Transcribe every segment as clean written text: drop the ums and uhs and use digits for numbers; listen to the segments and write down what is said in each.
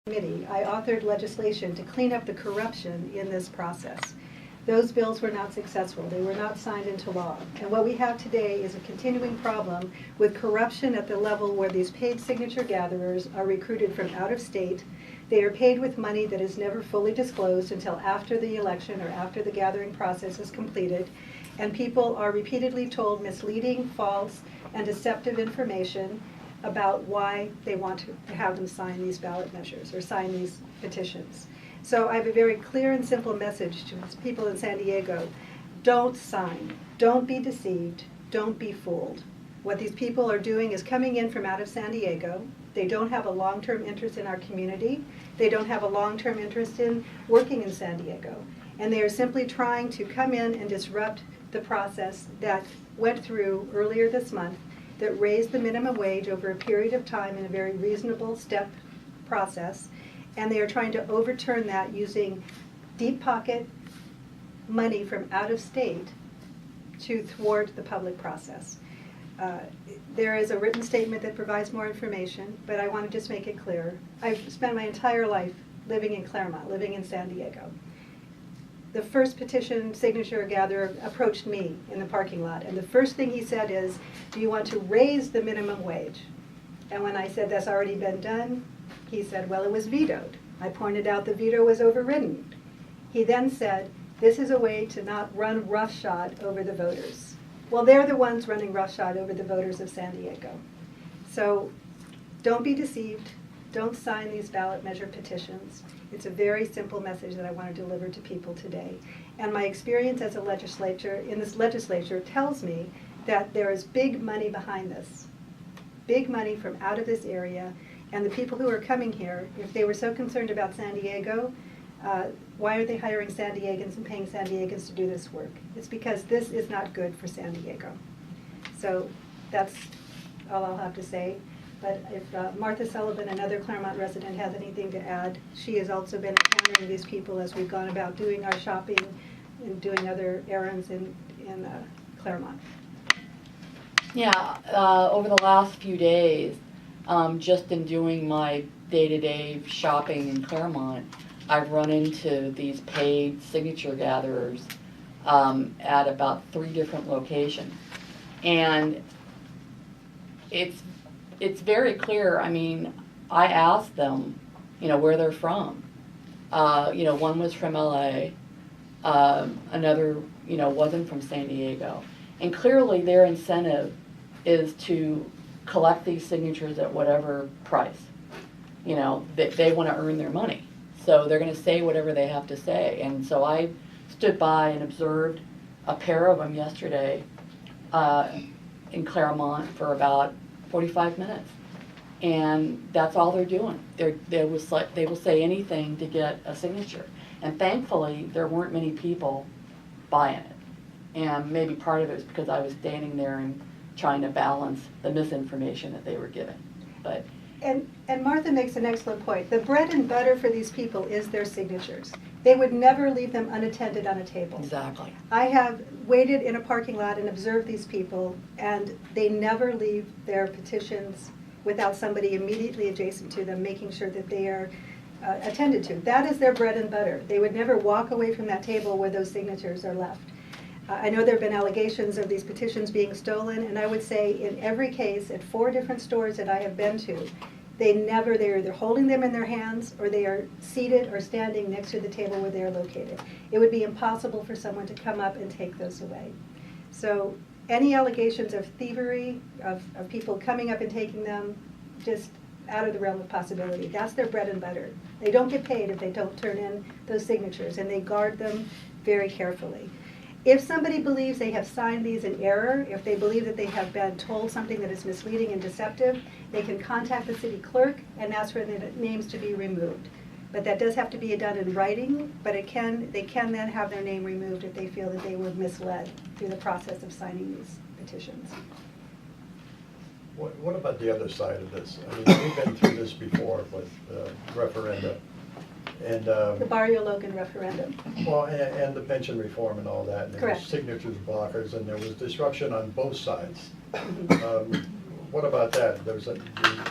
committee, I authored legislation to clean up the corruption in this process. Those bills were not successful. They were not signed into law. And what we have today is a continuing problem with corruption at the level where these paid signature gatherers are recruited from out of state. They are paid with money that is never fully disclosed until after the election or after the gathering process is completed. And people are repeatedly told misleading, false, and deceptive information about why they want to have them sign these ballot measures or sign these petitions. So I have a very clear and simple message to people in San Diego. Don't sign. Don't be deceived. Don't be fooled. What these people are doing is coming in from out of San Diego. They don't have a long-term interest in our community. They don't have a long-term interest in working in San Diego. And they are simply trying to come in and disrupt the process that went through earlier this month that raised the minimum wage over a period of time in a very reasonable step process. And they are trying to overturn that using deep pocket money from out of state to thwart the public process. There is a written statement that provides more information, but I want to just make it clear. I've spent my entire life living in Claremont, living in San Diego. The first petition signature gatherer approached me in the parking lot, and the first thing he said is, do you want to raise the minimum wage? And when I said that's already been done, he said, well, it was vetoed. I pointed out the veto was overridden. He then said, this is a way to not run roughshod over the voters. Well, they're the ones running roughshod over the voters of San Diego. So don't be deceived. Don't sign these ballot measure petitions. It's a very simple message that I want to deliver to people today. And my experience as a legislature, in this legislature, tells me that there is big money behind this. Big money from out of this area. And the people who are coming here, if they were so concerned about San Diego, why are they hiring San Diegans and paying San Diegans to do this work? It's because this is not good for San Diego. So that's all I'll have to say. But if Martha Sullivan, another Claremont resident, has anything to add, she has also been encountering these people as we've gone about doing our shopping and doing other errands in Claremont. Yeah, over the last few days, just in doing my day-to-day shopping in Claremont, I've run into these paid signature gatherers at about 3 different locations. And it's very clear. I mean, I asked them, where they're from. One was from LA, another, wasn't from San Diego. And clearly their incentive is to collect these signatures at whatever price. They want to earn their money. So they're going to say whatever they have to say. And so I stood by and observed a pair of them yesterday in Claremont for about 45 minutes. And that's all they're doing. They will say anything to get a signature. And thankfully, there weren't many people buying it. And maybe part of it is because I was standing there and trying to balance the misinformation that they were giving. But And Martha makes an excellent point. The bread and butter for these people is their signatures. They would never leave them unattended on a table. Exactly. I have waited in a parking lot and observed these people, and they never leave their petitions without somebody immediately adjacent to them making sure that they are attended to. That is their bread and butter. They would never walk away from that table where those signatures are left. I know there have been allegations of these petitions being stolen, and I would say in every case at 4 different stores that I have been to, they're either holding them in their hands or they are seated or standing next to the table where they are located. It would be impossible for someone to come up and take those away. So any allegations of thievery, of people coming up and taking them, just out of the realm of possibility. That's their bread and butter. They don't get paid if they don't turn in those signatures, and they guard them very carefully. If somebody believes they have signed these in error, if they believe that they have been told something that is misleading and deceptive, they can contact the city clerk and ask for the names to be removed. But that does have to be done in writing, but they can then have their name removed if they feel that they were misled through the process of signing these petitions. What about the other side of this? I mean, we've been through this before with referenda. And The Barrio Logan referendum. well, and the pension reform and all that. And there was Correct. signatures blockers, and there was disruption on both sides. what about that?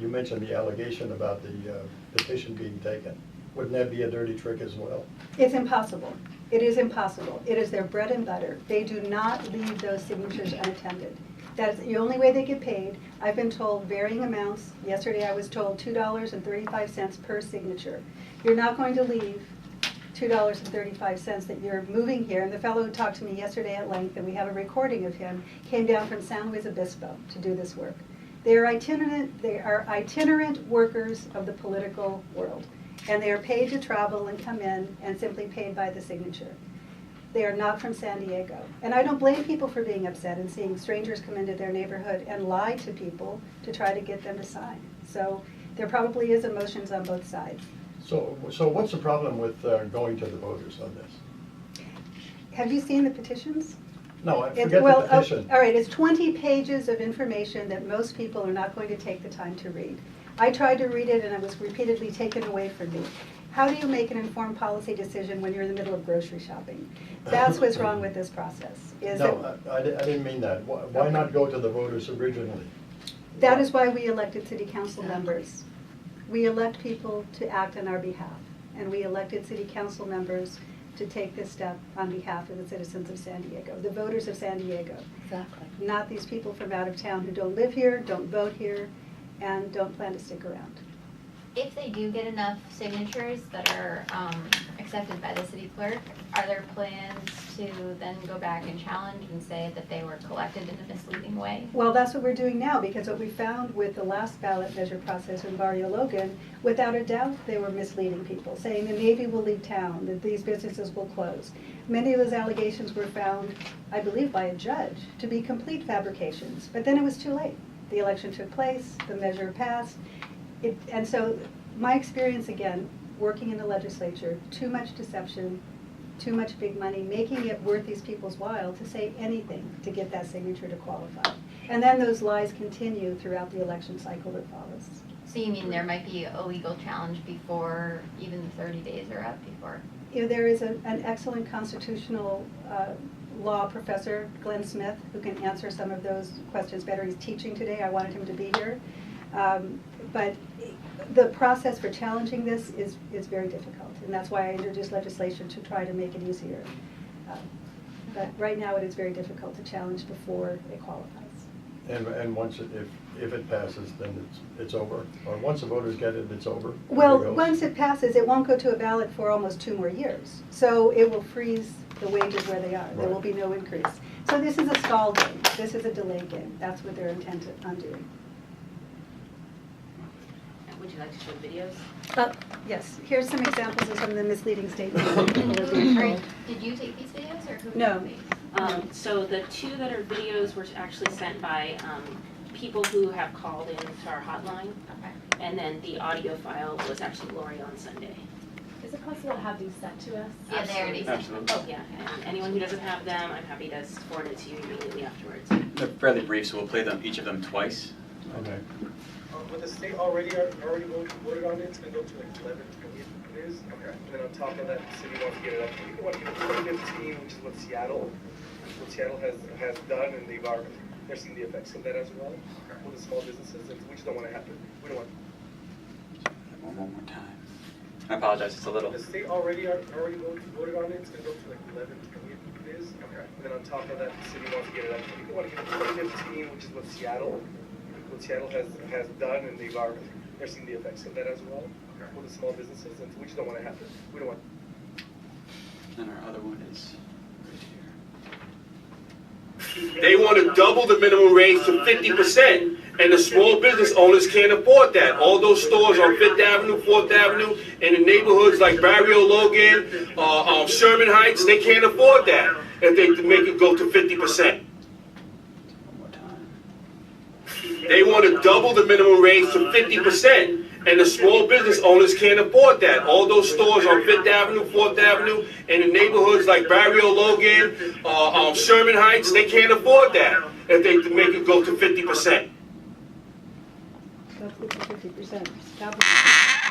You mentioned the allegation about the petition being taken. Wouldn't that be a dirty trick as well? It's impossible. It is impossible. It is their bread and butter. They do not leave those signatures unattended. That's the only way they get paid. I've been told varying amounts. Yesterday I was told $2.35 per signature. You're not going to leave $2.35 that you're moving here. And the fellow who talked to me yesterday at length, and we have a recording of him, came down from San Luis Obispo to do this work. They are itinerant workers of the political world. And they are paid to travel and come in and simply paid by the signature. They are not from San Diego. And I don't blame people for being upset and seeing strangers come into their neighborhood and lie to people to try to get them to sign. So there probably is emotions on both sides. So what's the problem with going to the voters on this? Have you seen the petitions? No, I forget the petition. All right, it's 20 pages of information that most people are not going to take the time to read. I tried to read it and it was repeatedly taken away from me. How do you make an informed policy decision when you're in the middle of grocery shopping? That's what's wrong with this process. No, I didn't mean that. Why not go to the voters originally? That is why we elected city council members. We elect people to act on our behalf. And we elected city council members to take this step on behalf of the citizens of San Diego, the voters of San Diego. Exactly. Not these people from out of town who don't live here, don't vote here, and don't plan to stick around. If they do get enough signatures that are accepted by the city clerk, are there plans to then go back and challenge and say that they were collected in a misleading way? Well, that's what we're doing now, because what we found with the last ballot measure process in Barrio Logan, without a doubt, they were misleading people, saying the Navy will leave town, that these businesses will close. Many of those allegations were found, I believe, by a judge to be complete fabrications, but then it was too late. The election took place, the measure passed, and so my experience, again, working in the legislature, too much deception, too much big money, making it worth these people's while to say anything to get that signature to qualify. And then those lies continue throughout the election cycle that follows. So you mean there might be a legal challenge before even the 30 days are up before? You know, there is an excellent constitutional law professor, Glenn Smith, who can answer some of those questions better. He's teaching today. I wanted him to be here. But the process for challenging this is very difficult, and that's why I introduced legislation to try to make it easier. But right now it is very difficult to challenge before it qualifies. And once if it passes, then it's over? Or once the voters get it, it's over? Well, once it passes, it won't go to a ballot for almost 2 more years. So it will freeze the wages where they are. There will be no increase. So this is a stall game. This is a delay game. That's what they're intent on doing. Would you like to show videos? Yes, here's some examples of some of the misleading statements that people are being told. Did you take these videos or who No. took these? So the 2 that are videos were actually sent by people who have called in to our hotline. Okay. And then the audio file was actually Lori on Sunday. Is it possible to have these sent to us? Yeah, they already sent them. Oh, yeah, and anyone who doesn't have them, I'm happy to forward it to you immediately afterwards. They're fairly brief, so we'll play them, each of them twice. Okay. But the state already voted on it, it's gonna go to like 11 million it is. Okay. And then on top of that, the city wants to get it up to, they want to get it to 15, which is what Seattle has done, and they're seeing the effects of that as well. Okay. With the small businesses, and we just don't want to happen. We don't want. One more time. I apologize, it's a little. The state already voted on it, it's gonna go to like 11 million it is. Okay. And then on top of that, the city wants to get it up to, they want to get it to 15, which is what Seattle has done, and they're seeing the effects of that as well. Okay. With the small businesses, and we just don't want to happen. We don't want. And our other one is right here. They want to double the minimum wage to 50%, and the small business owners can't afford that. All those stores on 5th Avenue, 4th Avenue, and in neighborhoods like Barrio Logan, Sherman Heights, they can't afford that if they make it go to 50%. They want to double the minimum wage to 50%, and the small business owners can't afford that. All those stores on 5th Avenue, 4th Avenue, and in neighborhoods like Barrio Logan, Sherman Heights, they can't afford that if they make it go to 50%. Go to 50%. Stop it.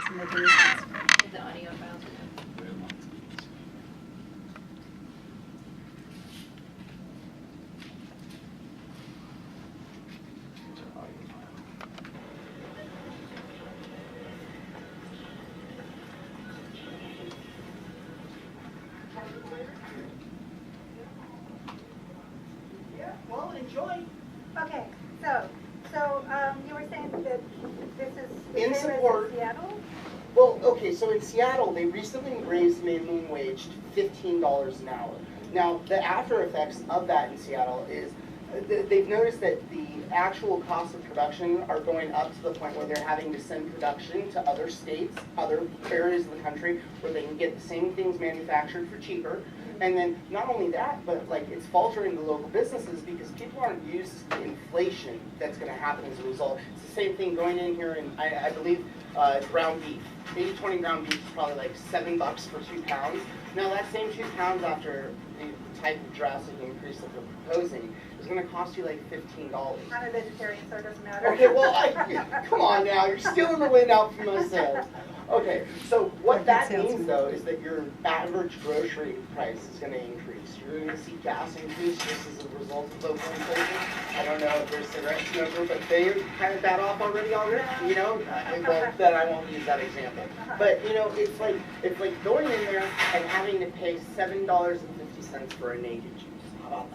Doesn't make any sense. Did the audio files? Well, okay, so in Seattle, they recently raised minimum wage to $15 an hour. Now, the after effects of that in Seattle is they've noticed that the actual costs of production are going up to the point where they're having to send production to other states, other areas of the country, where they can get the same things manufactured for cheaper. And then not only that, but like it's faltering the local businesses because people aren't used to inflation that's going to happen as a result. It's the same thing going in here, and I believe ground beef. 80-20 ground beef is probably like $7 for 2 pounds. Now that same 2 pounds, after the type of drastic increase that they're proposing, is going to cost you like $15. I'm a vegetarian, so it doesn't matter. Okay, well, come on now, you're stealing the wind out from those sales. Okay, so what that means though is that your average grocery price is going to increase. You're going to see gas increase just as a result of local inflation. I don't know if there's cigarette smoker, but they kind of that off already, you know? Well, then I won't use that example. But, you know, it's like going in there and having to pay $7.50 for a naked juice. How about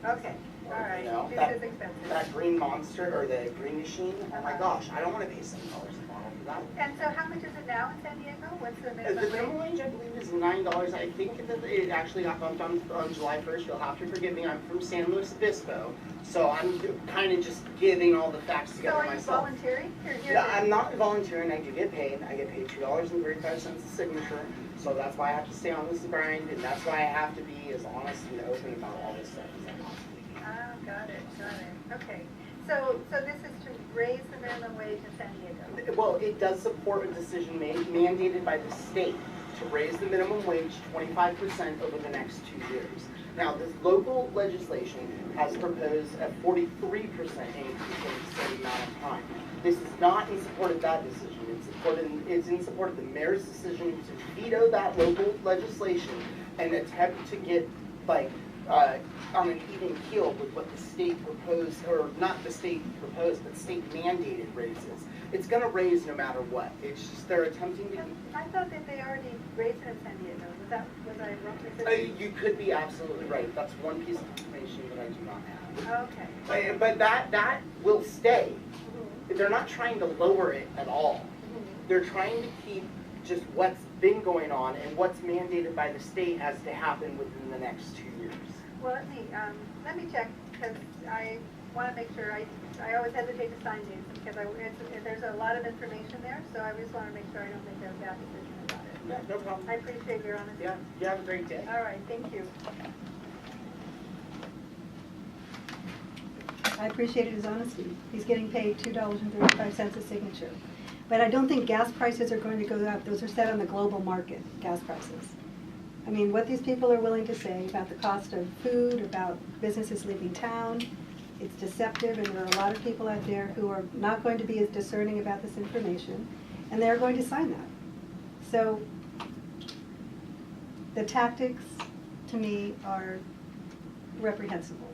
that? Okay, all right. You know, This is expensive. that green monster or the green machine, oh my gosh, I don't want to pay $7 a bottle for that. And so how much is it now in San Diego? What's the The minimum minimum wage? wage, I believe, is $9. I think that it actually got bumped on July 1st. You'll have to forgive me. I'm from San Luis Obispo, so I'm kind of just giving all the facts So together are you myself. volunteering? Yeah, I'm not volunteering. I do get paid. I get paid $2.35 a signature. So that's why I have to stay on this grind, and that's why I have to be as honest and open about all this stuff as I possibly can. Ah, got it. Okay. So this is to raise the minimum wage in San Diego? Well, it does support a decision mandated by the state to raise the minimum wage 25% over the next 2 years. Now, this local legislation has proposed a 43% increase in the same amount of time. This is not in support of that decision. It's in support of the mayor's decision to veto that local legislation and attempt to get on an even keel with what the state proposed, or not the state proposed, but state mandated raises. It's going to raise no matter what. It's just they're attempting to. I thought that they already raised it in San Diego. Was I wrong? You could be absolutely right. That's one piece of information that I do not have. Okay. But that will stay. They're not trying to lower it at all. They're trying to keep just what's been going on and what's mandated by the state as to happen within the next 2 years. Well, let me check, because I want to make sure, I always hesitate to sign these, because there's a lot of information there, so I just want to make sure I don't make a bad decision about it. Yeah, no problem. I appreciate your honesty. Yeah, you have a great day. All right, thank you. I appreciated his honesty. He's getting paid $2.35 a signature. But I don't think gas prices are going to go up. Those are set on the global market, gas prices. I mean, what these people are willing to say about the cost of food, about businesses leaving town, it's deceptive, and there are a lot of people out there who are not going to be as discerning about this information, and they're going to sign that. So the tactics, to me, are reprehensible,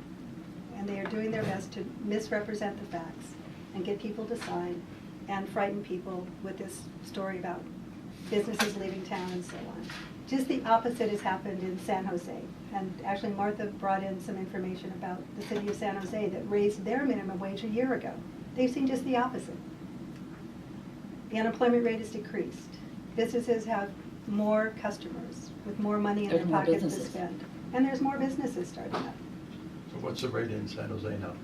and they are doing their best to misrepresent the facts and get people to sign and frighten people with this story about businesses leaving town and so on. Just the opposite has happened in San Jose. And actually Martha brought in some information about the city of San Jose that raised their minimum wage a year ago. They've seen just the opposite. The unemployment rate has decreased. Businesses have more customers with more money in their pockets to spend. And there's more businesses starting up. So what's the rate in San Jose now?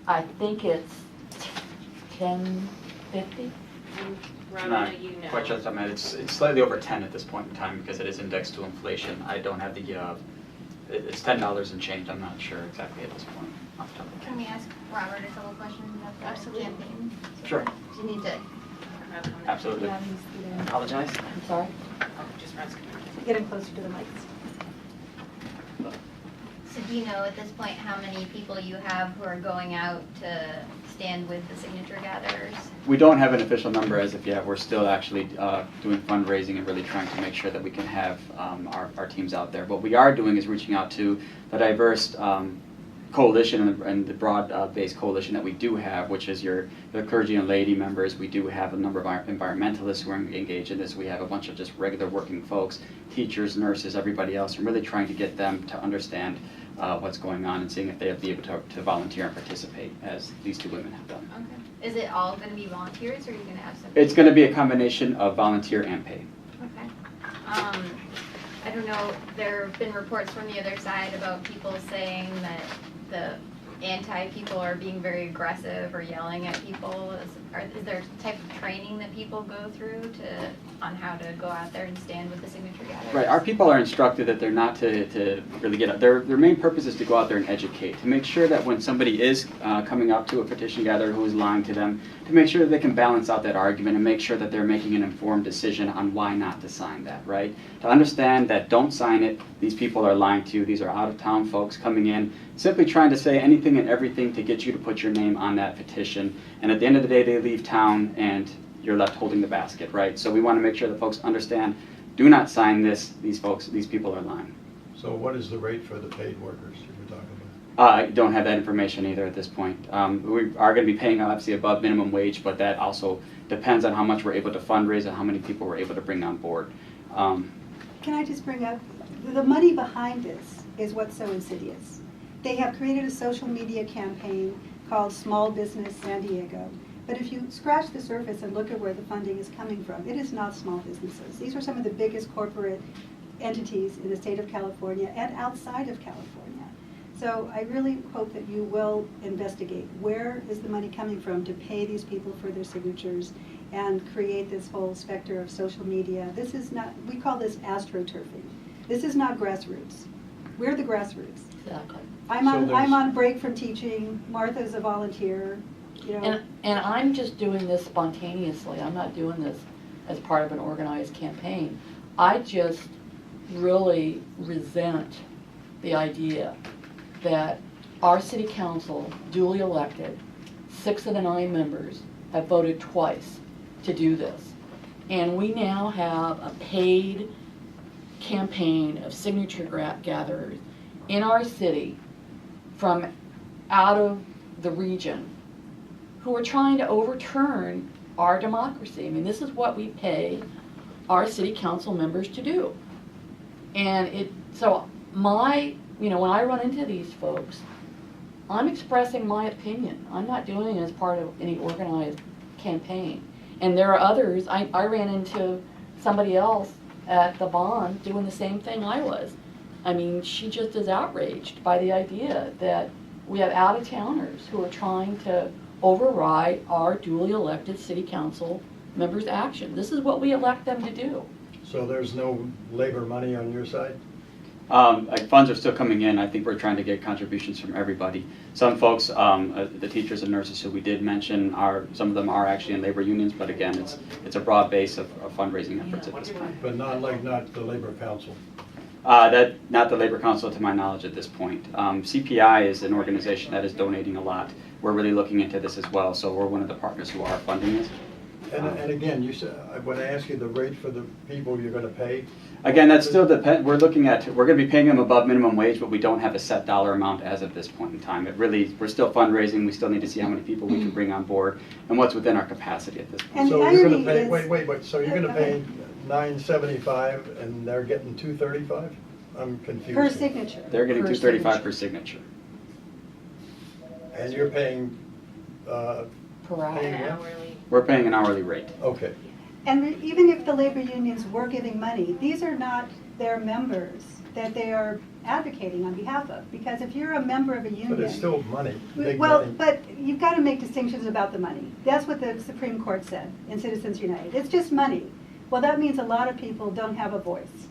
I think it's 10.50. Ramona, you know. Quite sure, I mean, it's slightly over 10 at this point in time because it is indexed to inflation. I don't have the, it's $10 and change. I'm not sure exactly at this point off the top of my head. Can we ask Robert a couple questions about the Absolutely. campaign? Sure. Do you need to? Absolutely. Yeah, he's there. Apologize. I'm sorry. Just asking. Get him closer to the mics. So do you know at this point how many people you have who are going out to stand with the signature gatherers? We don't have an official number as of yet. We're still actually doing fundraising and really trying to make sure that we can have our teams out there. What we are doing is reaching out to the diverse coalition and the broad-based coalition that we do have, which is the clergy and laity members. We do have a number of our environmentalists who are engaged in this. We have a bunch of just regular working folks, teachers, nurses, everybody else, and really trying to get them to understand what's going on and seeing if they'll be able to volunteer and participate, as these two women have done. Okay. Is it all gonna be volunteers, or are you gonna have some? It's going to be a combination of volunteer and pay. Okay. I don't know, there have been reports from the other side about people saying that the anti-people are being very aggressive or yelling at people. Is there a type of training that people go through on how to go out there and stand with the signature gatherers? Right, our people are instructed that they're not to really get up. Their main purpose is to go out there and educate, to make sure that when somebody is coming up to a petition gatherer who is lying to them, to make sure that they can balance out that argument and make sure that they're making an informed decision on why not to sign that, right? To understand that don't sign it, these people are lying to you, these are out-of-town folks coming in, simply trying to say anything and everything to get you to put your name on that petition, and at the end of the day they leave town and you're left holding the basket, right? So we want to make sure that folks understand, do not sign this, these people are lying. So what is the rate for the paid workers you were talking about? I don't have that information either at this point. We are going to be paying obviously above minimum wage, but that also depends on how much we're able to fundraise and how many people we're able to bring on board. Can I just bring up, the money behind this is what's so insidious. They have created a social media campaign called Small Business San Diego. But if you scratch the surface and look at where the funding is coming from, it is not small businesses. These are some of the biggest corporate entities in the state of California and outside of California. So I really hope that you will investigate where is the money coming from to pay these people for their signatures and create this whole specter of social media. This is not, we call this astroturfing. This is not grassroots. We're the grassroots. Exactly. I'm on break from teaching. Martha's a volunteer. You know. And I'm just doing this spontaneously. I'm not doing this as part of an organized campaign. I just really resent the idea that our city council, duly elected, 6 of the 9 members have voted twice to do this. And we now have a paid campaign of signature gatherers in our city from out of the region who are trying to overturn our democracy. I mean, this is what we pay our city council members to do. And so when I run into these folks, I'm expressing my opinion. I'm not doing it as part of any organized campaign. And there are others, I ran into somebody else at the Bond doing the same thing I was. I mean, she just is outraged by the idea that we have out-of-towners who are trying to override our duly elected city council members' action. This is what we elect them to do. So there's no labor money on your side? Funds are still coming in. I think we're trying to get contributions from everybody. Some folks, the teachers and nurses who we did mention, some of them are actually in labor unions, but again, it's a broad base of fundraising efforts at this point. But not the Labor Council? Not the Labor Council to my knowledge at this point. CPI is an organization that is donating a lot. We're really looking into this as well, so we're one of the partners who are funding this. And again, you said, when I ask you the rate for the people you're going to pay? Again, that's still we're going to be paying them above minimum wage, but we don't have a set dollar amount as of this point in time. We're still fundraising. We still need to see how many people we can bring on board and what's within our capacity at this point. And So the you're going to irony pay, is- wait, so you're going to pay $9.75 and they're getting $2.35? I'm confused. Per signature. They're getting Per $2.35 per signature. And you're paying, Per hour. paying what? Hourly. We're paying an hourly rate. Okay. And even if the labor unions were giving money, these are not their members that they are advocating on behalf of. Because if you're a member of a union. But it's still money, big Well, money. but you've got to make distinctions about the money. That's what the Supreme Court said in Citizens United. It's just money. Well, that means a lot of people don't have a voice.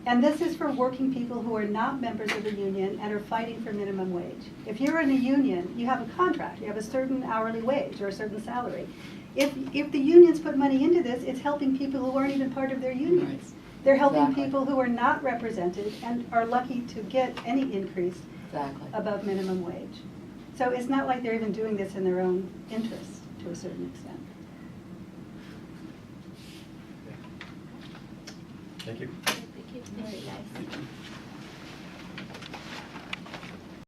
And this is for working people who are not members of the union and are fighting for minimum wage. If you're in a union, you have a contract. You have a certain hourly wage or a certain salary. If the unions put money into this, it's helping people who aren't even part of their unions. They're helping Exactly. people who are not represented and are lucky to get any increase Exactly. above minimum wage. So it's not like they're even doing this in their own interest to a certain extent. Thank you. Thank you guys.